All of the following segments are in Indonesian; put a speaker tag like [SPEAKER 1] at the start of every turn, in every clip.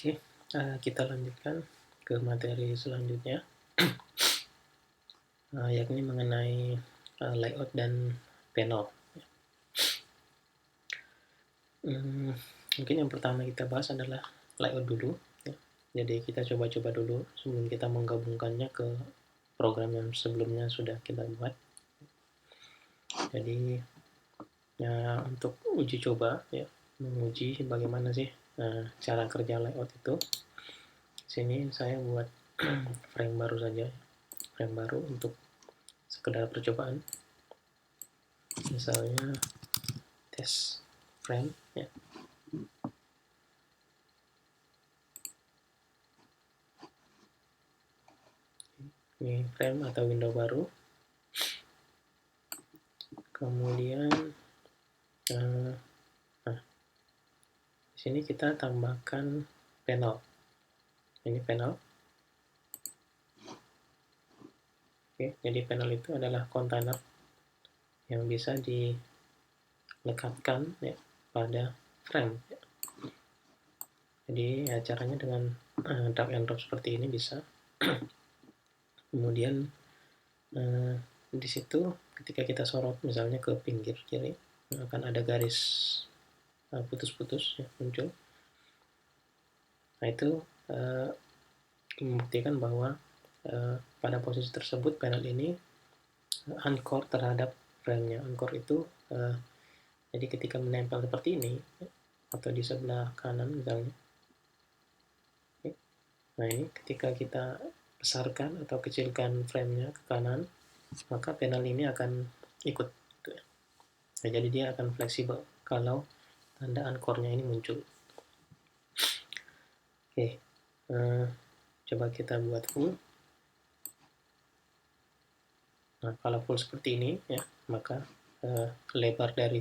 [SPEAKER 1] Oke, kita lanjutkan ke materi selanjutnya, yakni mengenai layout dan panel. Mungkin yang pertama kita bahas adalah layout dulu. Ya. Jadi kita coba-coba dulu sebelum kita menggabungkannya ke program yang sebelumnya sudah kita buat. Jadi ya, untuk uji coba, ya, menguji bagaimana sih cara kerja layout itu. Sini saya buat frame baru saja, frame baru untuk sekedar percobaan. Misalnya test frame, ya. Ini frame atau window baru. Kemudian di sini kita tambahkan panel. Ini panel. Oke, jadi panel itu adalah kontainer yang bisa dilekatkan, ya, pada frame. Ya. Jadi ya, caranya dengan drag and drop seperti ini bisa. Kemudian di situ ketika kita sorot misalnya ke pinggir kiri, akan ada garis putus-putus, ya, muncul. Nah, itu membuktikan bahwa pada posisi tersebut panel ini anchor terhadap frame-nya. Anchor itu jadi ketika menempel seperti ini, atau di sebelah kanan misalnya. Nah, ini ketika kita besarkan atau kecilkan frame-nya ke kanan, maka panel ini akan ikut. Nah, jadi dia akan fleksibel kalau tanda anchor-nya ini muncul. Oke, coba kita buat full. Nah, kalau full seperti ini, ya, maka lebar dari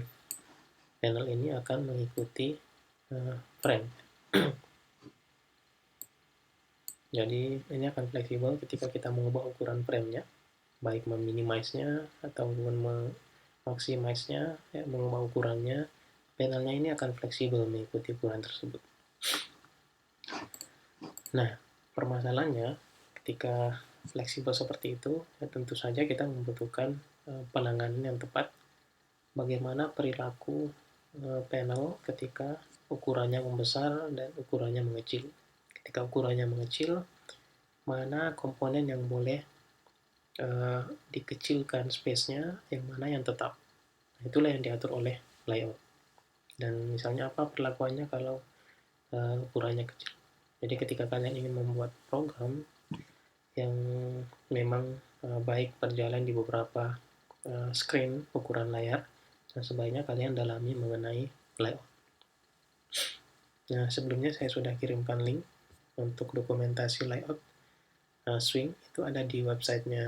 [SPEAKER 1] panel ini akan mengikuti frame. Jadi ini akan fleksibel ketika kita mengubah ukuran frame-nya, baik meminimize-nya atau memaximize-nya, ya, mengubah ukurannya, panelnya ini akan fleksibel mengikuti ukuran tersebut. Nah, permasalahannya ketika fleksibel seperti itu, ya, tentu saja kita membutuhkan penanganan yang tepat. Bagaimana perilaku panel ketika ukurannya membesar dan ukurannya mengecil. Ketika ukurannya mengecil, mana komponen yang boleh dikecilkan space-nya, yang mana yang tetap. Nah, itulah yang diatur oleh layout. Dan misalnya apa perlakuannya kalau ukurannya kecil. Jadi ketika kalian ingin membuat program yang memang baik berjalan di beberapa screen ukuran layar, nah sebaiknya kalian dalami mengenai layout. Nah, sebelumnya saya sudah kirimkan link untuk dokumentasi layout swing, itu ada di websitenya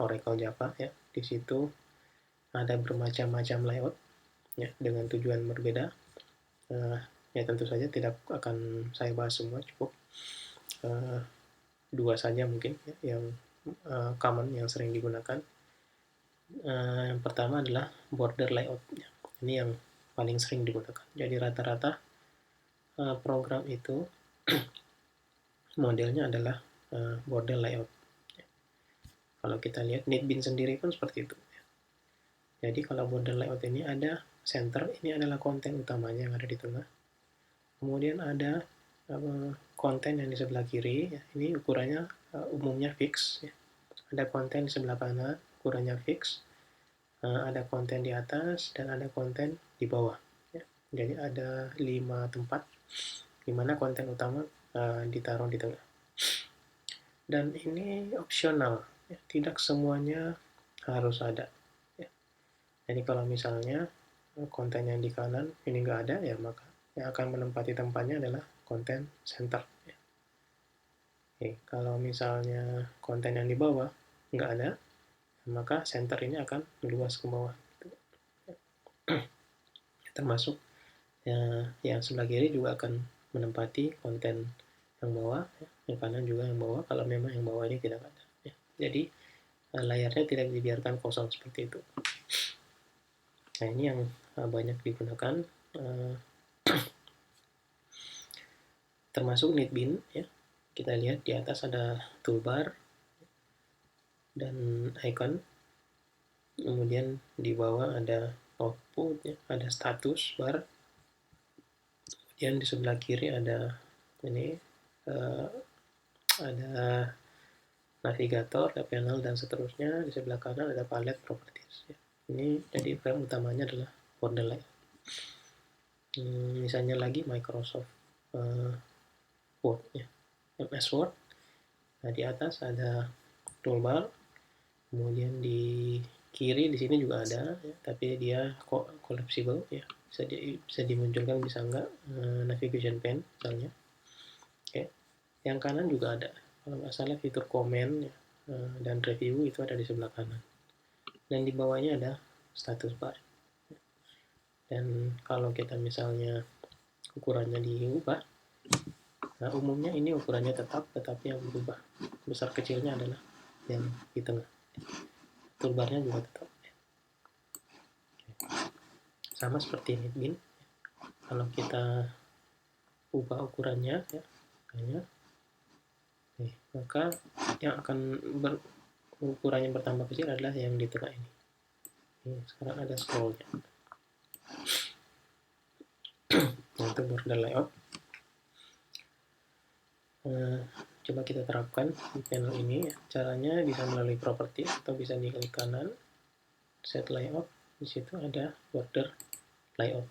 [SPEAKER 1] Oracle Java, ya. Di situ ada bermacam-macam layout, ya, dengan tujuan berbeda. Ya, tentu saja tidak akan saya bahas semua, cukup dua saja mungkin, ya, yang common, yang sering digunakan. Yang pertama adalah border layout. Ya. Ini yang paling sering digunakan. Jadi rata-rata program itu modelnya adalah border layout. Ya. Kalau kita lihat NetBeans sendiri pun seperti itu. Ya. Jadi kalau border layout ini ada center, ini adalah konten utamanya yang ada di tengah. Kemudian ada konten yang di sebelah kiri, ya, ini ukurannya umumnya fix. Ya. Ada konten di sebelah kanan, ukurannya fix. Ada konten di atas dan ada konten di bawah. Ya. Jadi ada 5 tempat di mana konten utama ditaruh di tengah. Dan ini opsional, ya. Tidak semuanya harus ada. Ya. Jadi kalau misalnya konten yang di kanan ini nggak ada, ya maka yang akan menempati tempatnya adalah konten center. Ya. Oke, kalau misalnya konten yang di bawah nggak ada, maka center ini akan meluas ke bawah. Termasuk yang sebelah kiri juga akan menempati konten yang bawah, ya. Yang kanan juga yang bawah, kalau memang yang bawah ini tidak ada. Ya. Jadi layarnya tidak dibiarkan kosong seperti itu. Nah, ini yang banyak digunakan. termasuk Neatbin ya. Kita lihat di atas ada toolbar dan icon, kemudian di bawah ada output ya, ada status bar, kemudian di sebelah kiri ada ini ada navigator, ada panel dan seterusnya. Di sebelah kanan ada palette properties ya. Ini jadi frame utamanya adalah border layout. Misalnya lagi Microsoft Word ya, MS Word. Nah, di atas ada toolbar, kemudian di kiri di sini juga ada ya, tapi dia collapsible ya, bisa dimunculkan bisa enggak, navigation pane misalnya. Oke. Yang kanan juga ada, kalau nggak salah fitur komen ya, dan review itu ada di sebelah kanan, dan di bawahnya ada status bar. Dan kalau kita misalnya ukurannya diubah, nah umumnya ini ukurannya tetap, tetapi yang berubah besar kecilnya adalah yang di tengah. Toolbarnya juga tetap. Sama seperti Neatbin, kalau kita ubah ukurannya ya, maka yang akan ukurannya bertambah kecil adalah yang di tengah ini. Sekarang ada scrollnya. Itu border layout. Coba kita terapkan di panel ini ya. Caranya bisa melalui property atau bisa di klik kanan, set layout. Di situ ada border layout.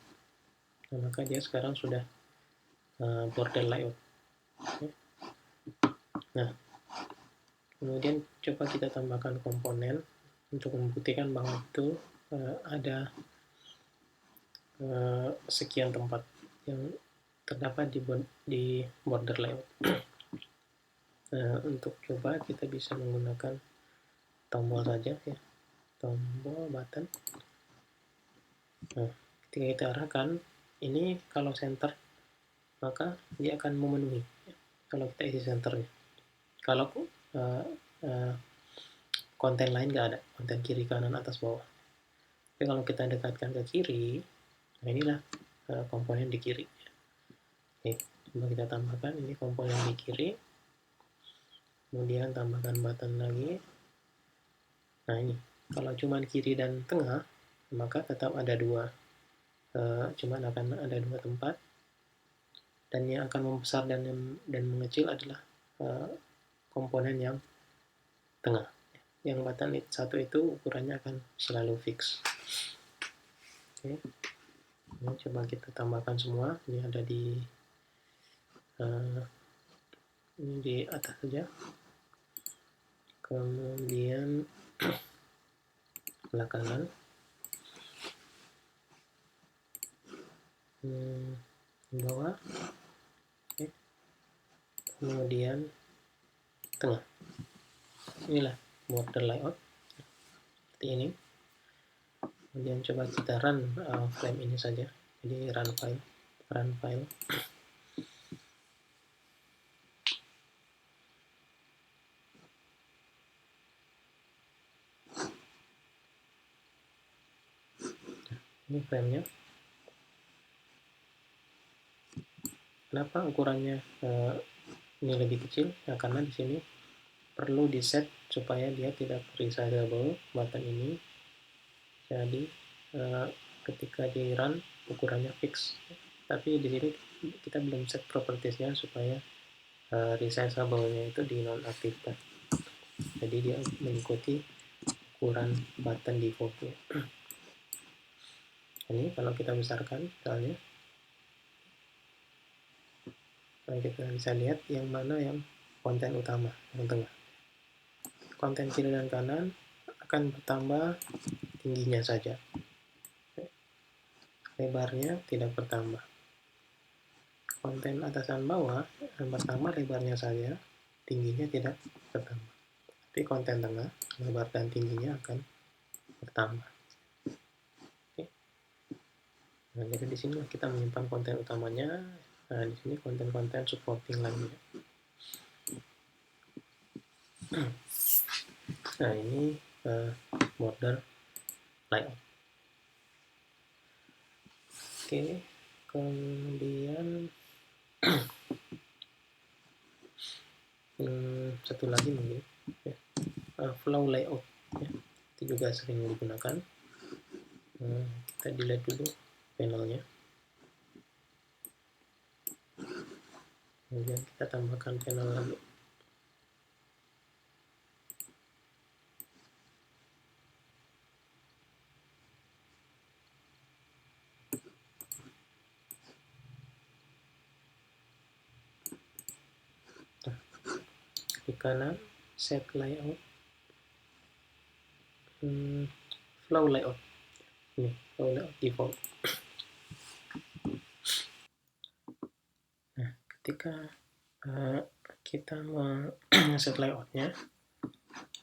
[SPEAKER 1] Nah, maka dia sekarang sudah border layout. Nah, kemudian coba kita tambahkan komponen untuk membuktikan bahwa itu ada sekian tempat yang terdapat di border layout. Nah, untuk coba kita bisa menggunakan tombol saja ya, tombol button. Nah, ketika kita arahkan ini, kalau center maka dia akan memenuhi ya, kalau kita isi centernya. Kalau konten lain nggak ada, konten kiri kanan atas bawah. Tapi kalau kita dekatkan ke kiri, nah inilah komponen di kiri. Oke, coba kita tambahkan ini komponen di kiri. Kemudian tambahkan button lagi. Nah ini, kalau cuma kiri dan tengah, maka tetap ada dua, cuman akan ada dua tempat. Dan yang akan membesar dan mengecil adalah komponen yang tengah. Yang button satu itu ukurannya akan selalu fix. Oke, ini coba kita tambahkan semua. Ini ada di ini di atas saja. Kemudian sebelah kanan, di bawah, oke. Kemudian tengah. Inilah border layout seperti ini. Kemudian coba kita run frame ini saja. Jadi run file. Ini framenya. Kenapa ukurannya ini lebih kecil? Nah, karena di sini perlu di set supaya dia tidak resizable button ini. Jadi ketika di run ukurannya fix. Tapi di sini kita belum set propertiesnya supaya resizable-nya itu dinonaktifkan. Jadi dia mengikuti ukuran button defaultnya. Ini kalau kita besarkan misalnya, nah kita bisa lihat yang mana yang konten utama, yang tengah. Konten kiri dan kanan akan bertambah tingginya saja, lebarnya tidak bertambah. Konten atas dan bawah yang bertambah lebarnya saja, tingginya tidak bertambah. Tapi konten tengah, lebar dan tingginya akan bertambah. Nah, jadi di sini kita menyimpan konten utamanya. Nah, di sini konten-konten supporting lainnya. Nah, ini border layout. Oke, kemudian satu lagi mungkin ya, flow layout ya, itu juga sering digunakan. Kita delete dulu panelnya, kemudian kita tambahkan panel lagi. Di kanan set layout, flow layout, ini flow layout default. Nah, ketika kita set layoutnya,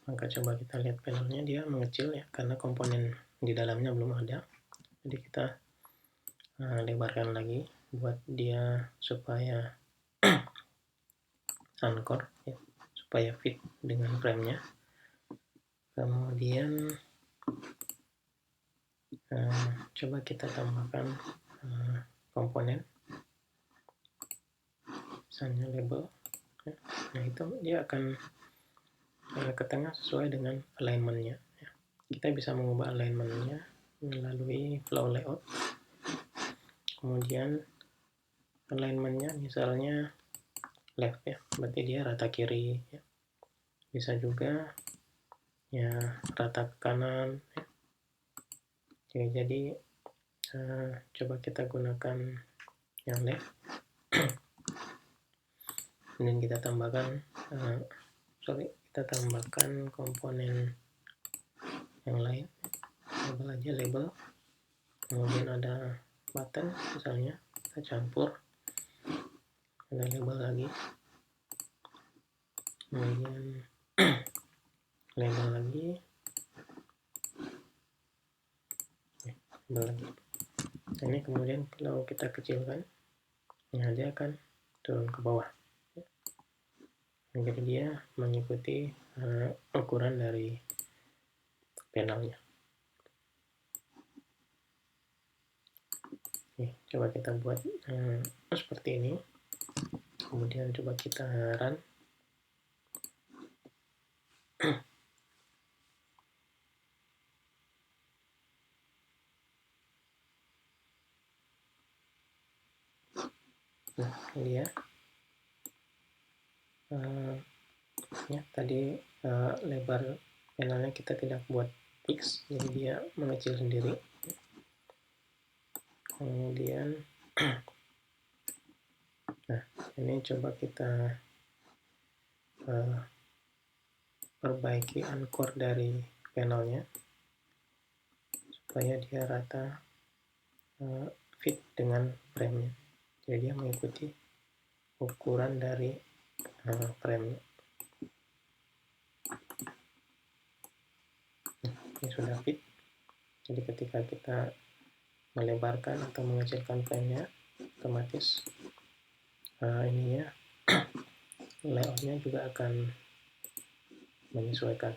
[SPEAKER 1] maka coba kita lihat panelnya, dia mengecil ya karena komponen di dalamnya belum ada. Jadi kita lebarkan lagi buat dia supaya anchor ya, supaya fit dengan frame-nya. Kemudian coba kita tambahkan komponen, misalnya label. Nah, itu dia akan ke tengah sesuai dengan alignment-nya. Kita bisa mengubah alignment-nya melalui flow layout. Kemudian alignment-nya misalnya left ya, berarti dia rata kiri ya. Bisa juga ya rata ke kanan ya. Oke, jadi coba kita gunakan yang left. Kemudian kita tambahkan kita tambahkan komponen yang lain, label aja label. Kemudian ada button misalnya, kita campur, ada label lagi, kemudian label lagi, label lagi. Ini kemudian kalau kita kecilkan, nah dia akan turun ke bawah. Jadi dia mengikuti ukuran dari panelnya. Oke, coba kita buat seperti ini. Kemudian coba kita run. Nah, ini ya tadi lebar panelnya kita tidak buat fix, jadi dia mengecil sendiri. Kemudian nah ini coba kita perbaiki anchor dari panelnya supaya dia rata fit dengan frame-nya, jadi dia mengikuti ukuran dari frame-nya. Ini sudah fit, jadi ketika kita melebarkan atau mengecilkan frame-nya, otomatis ininya layout-nya juga akan menyesuaikan.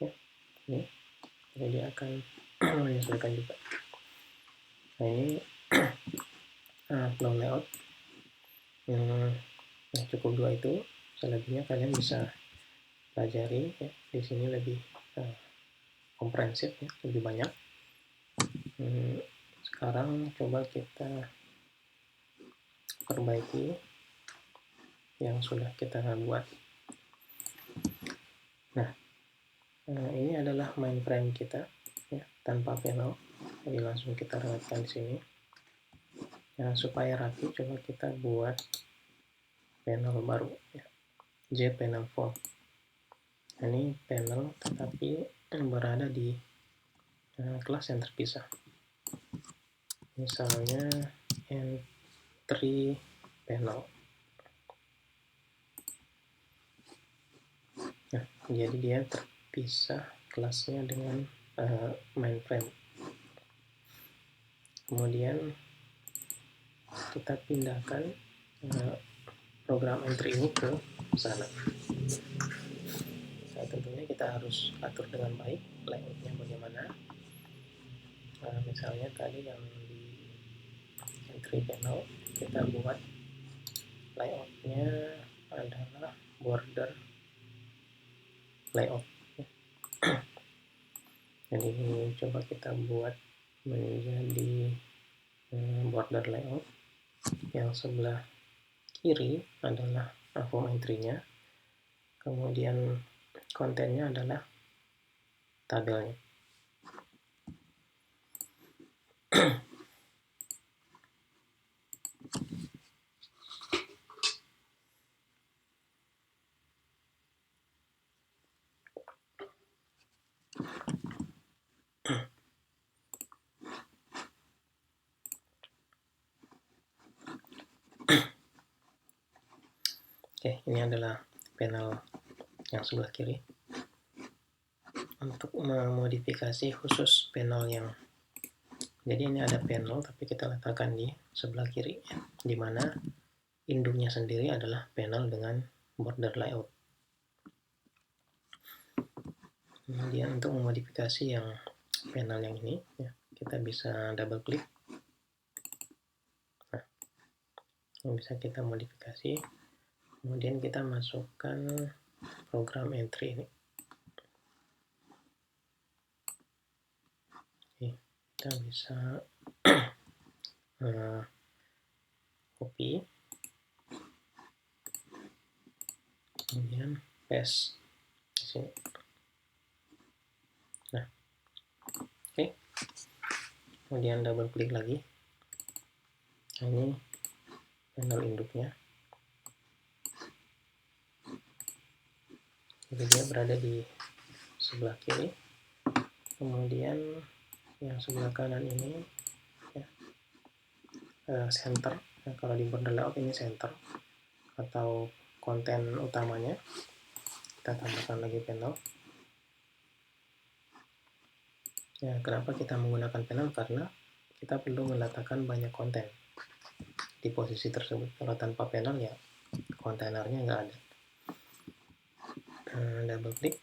[SPEAKER 1] Ya, ini jadi dia akan menyesuaikan juga. Nah, ini flow layout. Nah, cukup dua itu, selebihnya kalian bisa pelajari ya. Di sini lebih komprehensif ya, lebih banyak. Sekarang coba kita perbaiki yang sudah kita buat. Nah, ini adalah mainframe kita ya, tanpa panel. Jadi langsung kita rapatkan di sini. Nah, supaya rapi, coba kita buat panel baru ya, JPanel Form. Nah, ini panel tetapi berada di kelas yang terpisah. Misalnya entry panel. Nah, jadi dia terpisah kelasnya dengan mainframe. Kemudian kita pindahkan program entry ini ke sana. Nah, tentunya kita harus atur dengan baik layoutnya bagaimana. Nah, misalnya tadi yang di entry panel kita buat layoutnya adalah border layout. Jadi coba kita buat menjadi border layout. Yang sebelah kiri adalah form entry-nya, kemudian kontennya adalah tabelnya. Oke, ini adalah panel yang sebelah kiri. Untuk memodifikasi khusus panel yang jadi ini ada panel tapi kita letakkan di sebelah kiri ya, di mana induknya sendiri adalah panel dengan border layout. Kemudian untuk memodifikasi yang panel yang ini ya, kita bisa double klik. Nah, yang bisa kita modifikasi. Kemudian kita masukkan program entry ini. Oke, kita bisa copy, kemudian paste di sini. Nah, oke. Kemudian double klik lagi. Nah, ini panel induknya. Jadi dia berada di sebelah kiri. Kemudian yang sebelah kanan ini ya, center. Nah, kalau di border layout ini center atau konten utamanya. Kita tambahkan lagi panel. Ya, kenapa kita menggunakan panel? Karena kita perlu meletakkan banyak konten di posisi tersebut. Kalau tanpa panel ya kontainernya nggak ada. Double klik.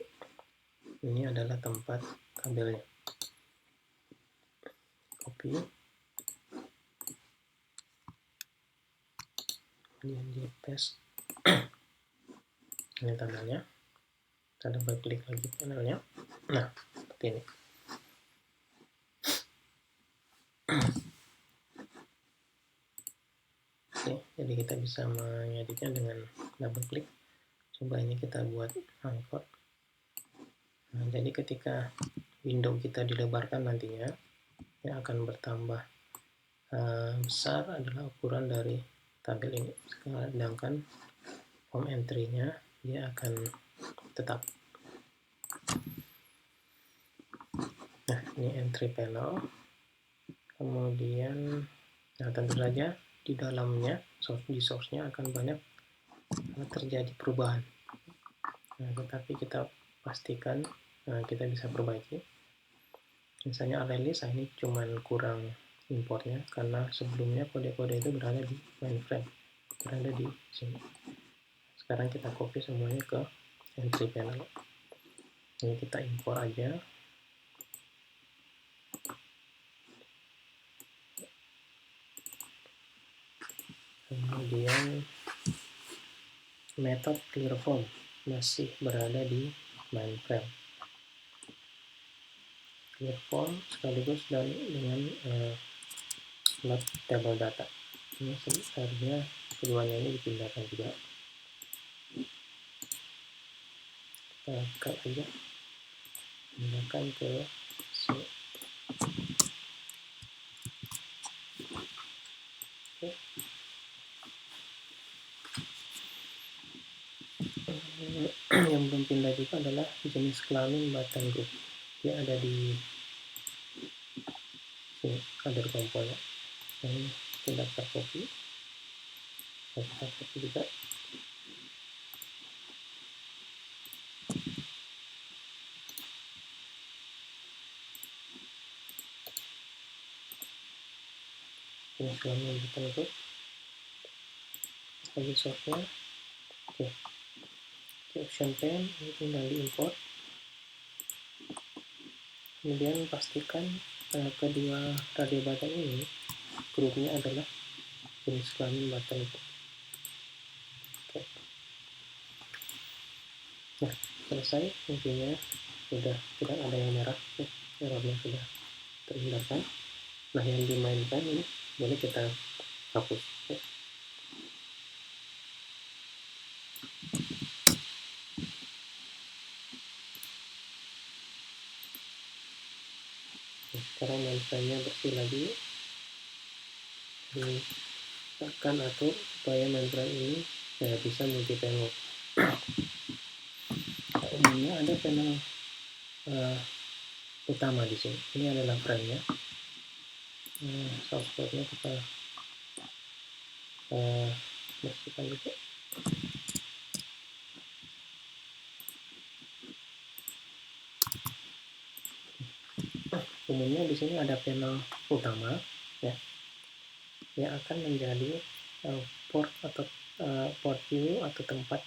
[SPEAKER 1] Ini adalah tempat tabelnya. Copy. Kemudian di paste. Ini tabelnya. Kita double klik lagi panelnya. Nah, seperti ini. Oke, jadi kita bisa mengeditnya dengan double klik. Coba ini kita buat angkot. Nah, jadi ketika window kita dilebarkan nantinya, yang akan bertambah besar adalah ukuran dari tabel ini. Sedangkan form entry-nya dia akan tetap. Nah, ini entry panel. Kemudian, nah tentu saja di dalamnya, di source-nya akan banyak terjadi perubahan. Nah, tetapi kita pastikan kita bisa perbaiki. Misalnya release, ini cuman kurang importnya karena sebelumnya kode-kode itu berada di mainframe, berada di sini. Sekarang kita copy semuanya ke entry panel. Ini kita import aja. Kemudian method clear form masih berada di mainframe. Clear form sekaligus dan dengan load table data. Ini sebenarnya keduanya ini dipindahkan juga. Kita cut aja, pindahkan ke sini. Oke. Yang belum pindah juga adalah jenis kelamin button group. Dia ada di sini, other component. Ini kita daftar copy. Kita copy juga. Jenis kelamin button group. Lagi source-nya. Oke. Option pane ini tinggal diimport. Kemudian pastikan kedua radio button ini grupnya adalah jenis kelamin button. Oke. Nah, selesai, intinya sudah tidak ada yang merah, errornya sudah terhindarkan. Nah, yang dimainkan ini boleh kita hapus. Sekarang mainframe-nya bersih lagi, akan atur supaya mainframe ini bisa multi panel. Umumnya ada panel utama di sini. Ini adalah frame-nya. Source code-nya kita bersihkan juga. Umumnya di sini ada panel utama, ya, yang akan menjadi port atau port view atau tempat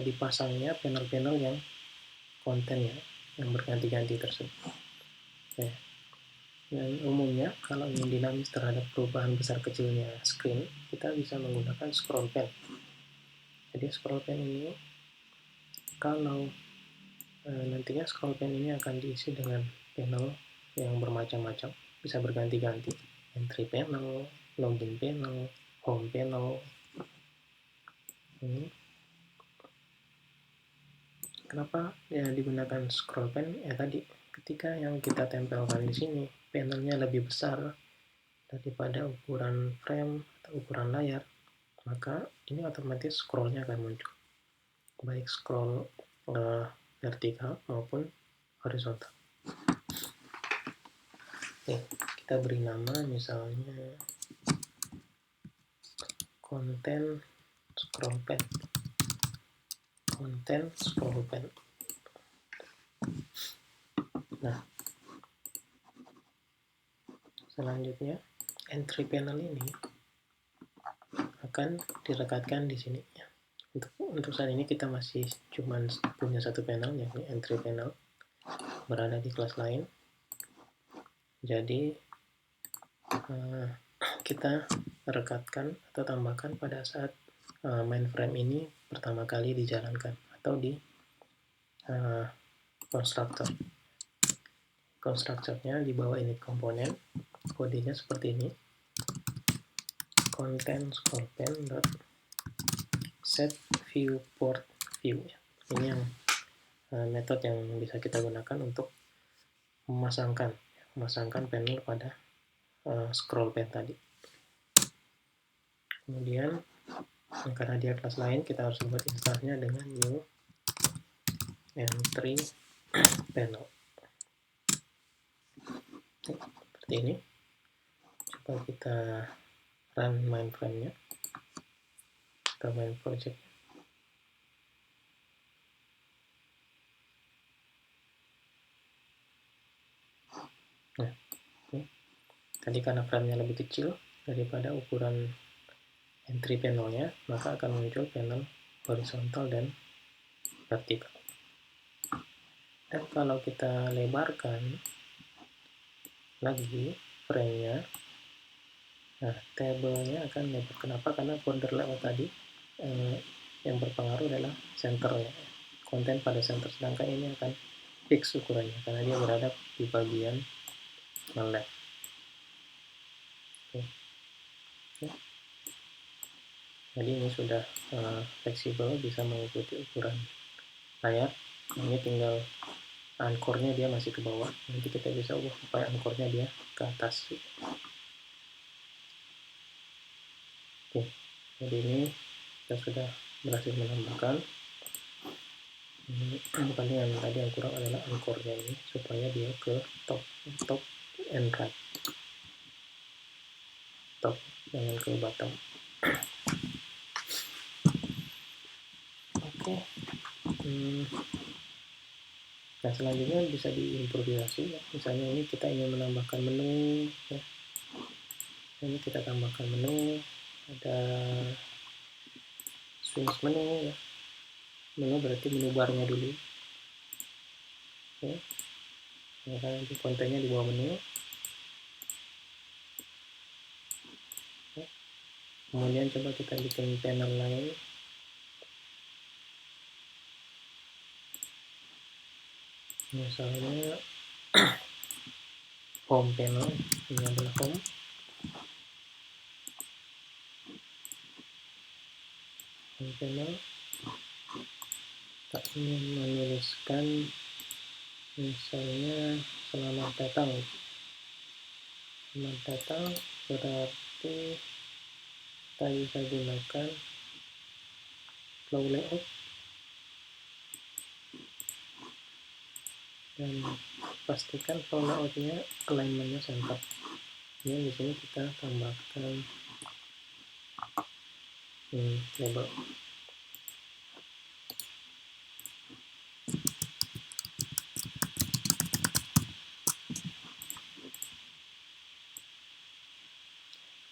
[SPEAKER 1] dipasangnya panel-panel yang kontennya yang berganti-ganti tersebut. Ya. Dan umumnya kalau ingin dinamis terhadap perubahan besar kecilnya screen, kita bisa menggunakan scroll pen. Jadi scroll pen ini, kalau nantinya scroll pen ini akan diisi dengan panel yang bermacam-macam, bisa berganti-ganti, entry panel, login panel, home panel. Kenapa ya digunakan scroll pen? Ya tadi, ketika yang kita tempelkan di sini panelnya lebih besar daripada ukuran frame atau ukuran layar, maka ini otomatis scrollnya akan muncul, baik scroll vertikal maupun horizontal. Oke, kita beri nama misalnya konten scroll pen. Konten scroll pen. Nah, selanjutnya entry panel ini akan direkatkan di sini. Untuk saat ini kita masih cuma punya satu panel, yakni entry panel, berada di kelas lain. Jadi kita rekatkan atau tambahkan pada saat mainframe ini pertama kali dijalankan atau di constructor. Constructornya di bawah init komponen, kodenya seperti ini. Content scroll pen dot set viewport view. Ini yang metode yang bisa kita gunakan untuk memasangkan panel pada scroll pen tadi. Kemudian karena dia kelas lain, kita harus buat instansnya dengan new entry panel. Seperti ini. Coba kita run mainframe-nya, kita main project. Nah, ini. Tadi karena frame-nya lebih kecil daripada ukuran entry panelnya, maka akan muncul panel horizontal dan vertikal. Dan kalau kita lebarkan lagi frame-nya, nah table-nya akan lebar. Kenapa? Karena border layout tadi yang berpengaruh adalah center-nya, konten pada center, sedangkan ini akan fix ukurannya karena dia berada di bagian left. Oke. Jadi ini sudah fleksibel, bisa mengikuti ukuran layar. Ini tinggal anchor-nya dia masih ke bawah, nanti kita bisa ubah supaya anchor-nya dia ke atas. Oke, jadi ini kita sudah berhasil menambahkan. Paling yang tadi yang kurang adalah anchor-nya ini supaya dia ke top and right, top jangan ke bottom. Oke. Nah, selanjutnya bisa diimprovisasi, ya. Misalnya ini kita ingin menambahkan menu, ya. Ini kita tambahkan menu, ada swings menu, ya. Menu berarti menu barnya dulu. Oke. maka nanti kontennya di bawah menu. Kemudian coba kita bikin panel lain. Misalnya home panel, ini adalah home. Home panel, kita ingin menuliskan misalnya selamat datang. Selamat datang berarti kita bisa gunakan flow layout dan pastikan flow layoutnya alignmentnya center. Ini di sini kita tambahkan label.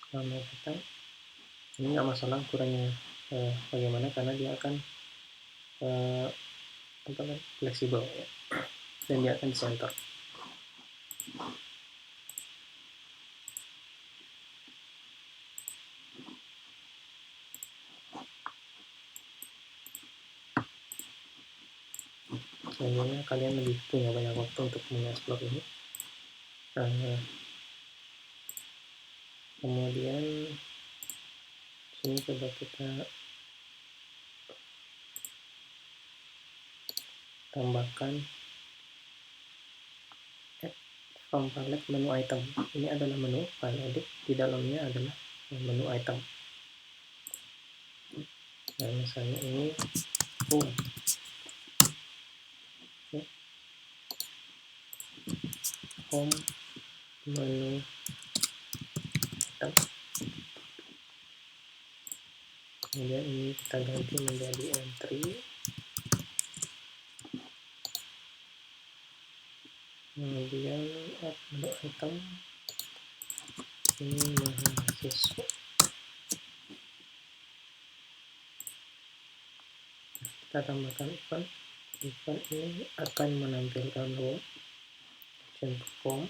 [SPEAKER 1] Selamat datang. Ini nggak masalah ukurannya bagaimana, karena dia akan fleksibel ya, dan dia akan di center. Selanjutnya kalian lebih punya banyak waktu untuk mengeksplor ini. Kemudian sini coba kita tambahkan from palette menu item. Ini adalah menu file edit, di dalamnya adalah menu item. Nah, misalnya ini home. Home menu item. Kemudian ini kita ganti menjadi entry. Kemudian add menu item. Ini mahasiswa. Kita tambahkan event. Event ini akan menampilkan home, action perform.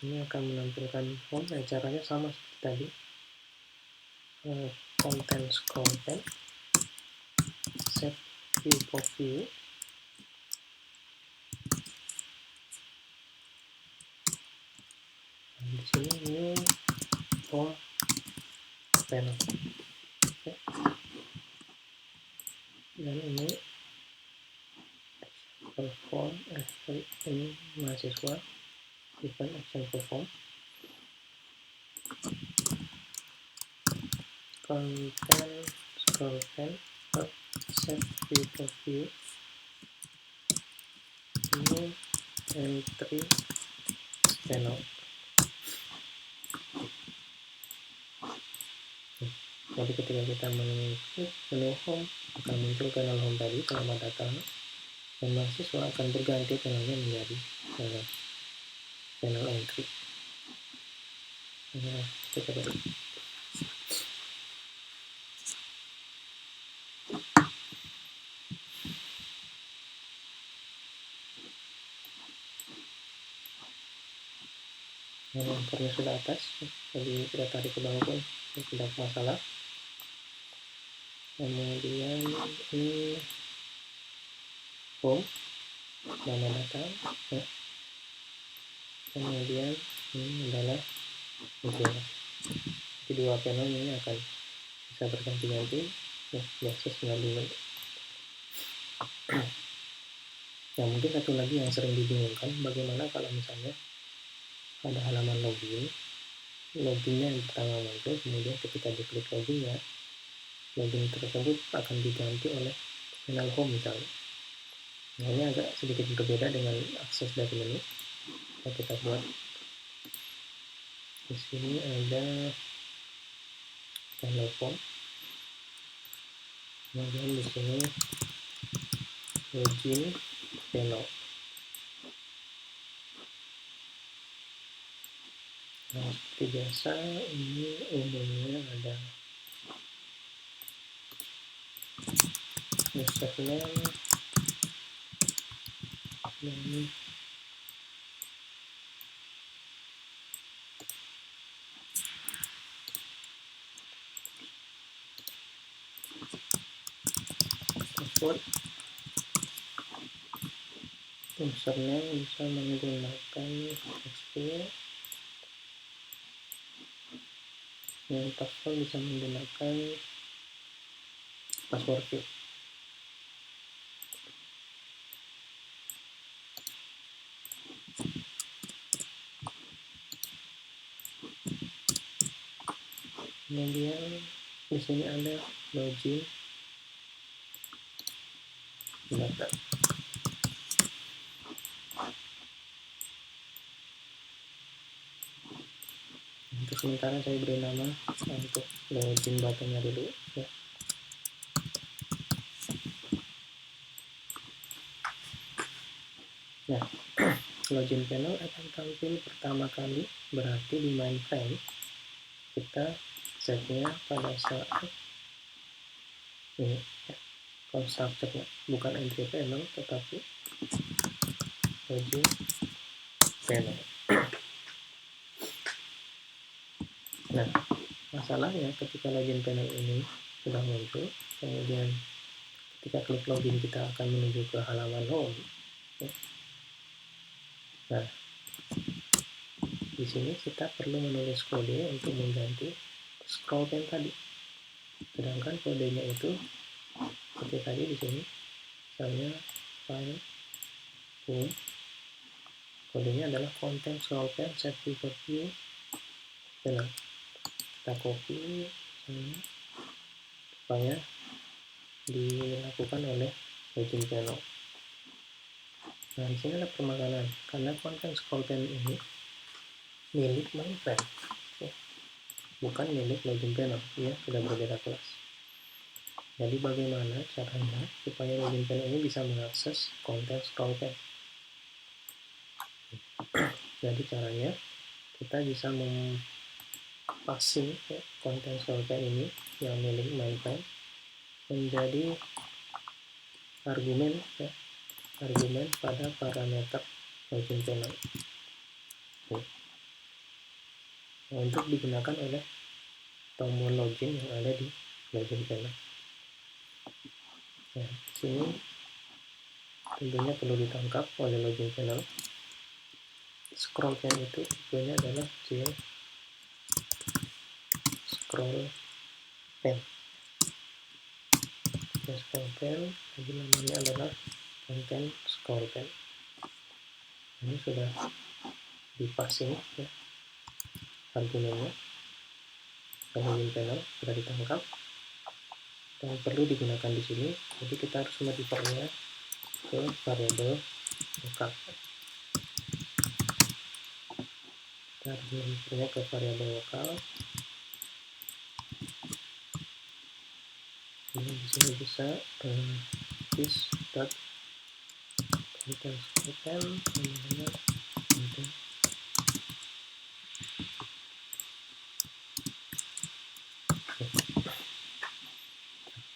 [SPEAKER 1] Ini akan menampilkan home. Caranya sama seperti tadi. Content, set view for view. Di sini new home panel. Oke. Dan ini perform, ini mahasiswa, event action perform. Content, set view for view. Ini entry panel. Jadi ketika kita mengikut menu home, akan muncul panel home tadi, selamat datang, dan mahasiswa akan berganti panelnya menjadi panel entry. Nah, kita coba dulu. Anchornya sudah atas, jadi kita tarik ke bawah pun tidak masalah. Kemudian ini home, selamat datang ya. Kemudian ini adalah media. Jadi dua panel ini akan bisa berganti-ganti ya, biasa 9 menit. Nah, mungkin satu lagi yang sering dibingungkan, bagaimana kalau misalnya ada halaman loginnya yang pertama muncul, kemudian ketika diklik loginnya, login tersebut akan diganti oleh panel home misalnya. Nah, ini agak sedikit berbeda dengan akses dari menu. Nah, kita buat di sini ada panel home, kemudian di sini login panel. Nah, seperti biasa ini umumnya ada username, Dan password usernya bisa menggunakan XP, yang password bisa menggunakan password view. Kemudian di sini ada login data. Untuk sementara saya beri nama untuk login buttonnya dulu ya. Nah, login panel akan tampil pertama kali, berarti di mainframe kita setnya pada saat ini ya, constructor-nya bukan entry panel tetapi login panel. Nah, masalahnya ketika login panel ini sudah muncul, kemudian ketika klik login kita akan menuju ke halaman home ya. Nah, di sini kita perlu menulis kode untuk mengganti scroll pen tadi. Sedangkan kodenya itu seperti tadi di sini, misalnya file home, kodenya adalah content scroll pen set pivot view panel. Kita copy supaya dilakukan oleh login panel. Nah, di sini ada permasalahan karena content scroll pen ini milik mainframe ya, bukan milik login panel, ya sudah berbeda kelas. Jadi bagaimana caranya supaya login panel ini bisa mengakses content scroll pen? Jadi caranya kita bisa passing ya, content scroll pen ini yang milik mainframe menjadi argumen ya, argumen pada parameter login panel. Nah, untuk digunakan oleh tombol login yang ada di login panel. Nah, di sini tentunya perlu ditangkap oleh login panel. Scroll pen itu tipenya adalah scroll pen. Scroll pen, jadi namanya adalah content scroll pen. Ini sudah dipassing ya, argumennya ke login panel sudah ditangkap dan perlu digunakan di sini. Jadi kita harus modifiernya ke variabel lokal. Kita harus modifiernya ke variabel lokal. Ini di sini bisa this dot content scroll pen namanya content.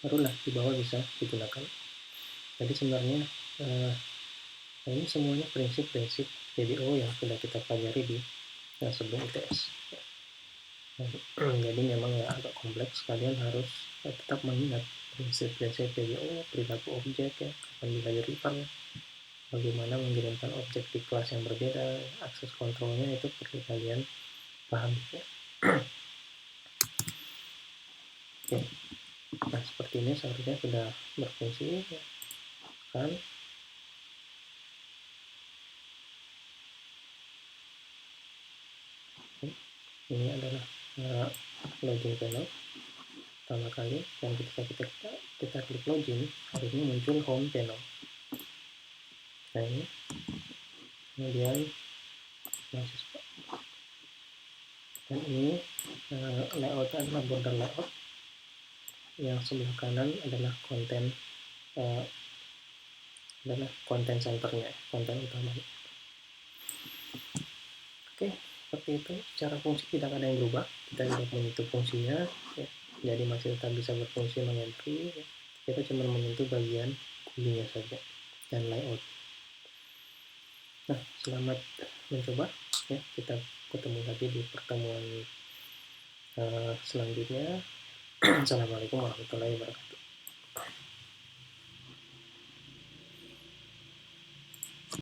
[SPEAKER 1] Barulah di bawah bisa digunakan. Jadi sebenarnya ini semuanya prinsip-prinsip PBO yang sudah kita pelajari di sebelum ITS. Jadi memang ya agak kompleks, kalian harus tetap mengingat prinsip-prinsip PBO, perilaku objek ya, kapan bisa di-refer, bagaimana mengirimkan objek di kelas yang berbeda, akses kontrolnya itu perlu kalian pahami ya. Oke. Nah, seperti ini seharusnya sudah berfungsi ya. Kan ini adalah login panel pertama kali, dan ketika kita klik login harusnya muncul home panel. Nah ini kemudian masih dan ini layoutnya adalah border layout, yang sebelah kanan adalah konten centernya, konten utamanya. Oke, seperti itu. Secara fungsi tidak ada yang berubah, kita tidak menyentuh fungsinya ya. Jadi masih tetap bisa berfungsi mengentry ya. Kita cuma menyentuh bagian kulinya saja dan layout. Nah, selamat mencoba ya. Kita ketemu lagi di pertemuan selanjutnya. Assalamualaikum warahmatullahi wabarakatuh.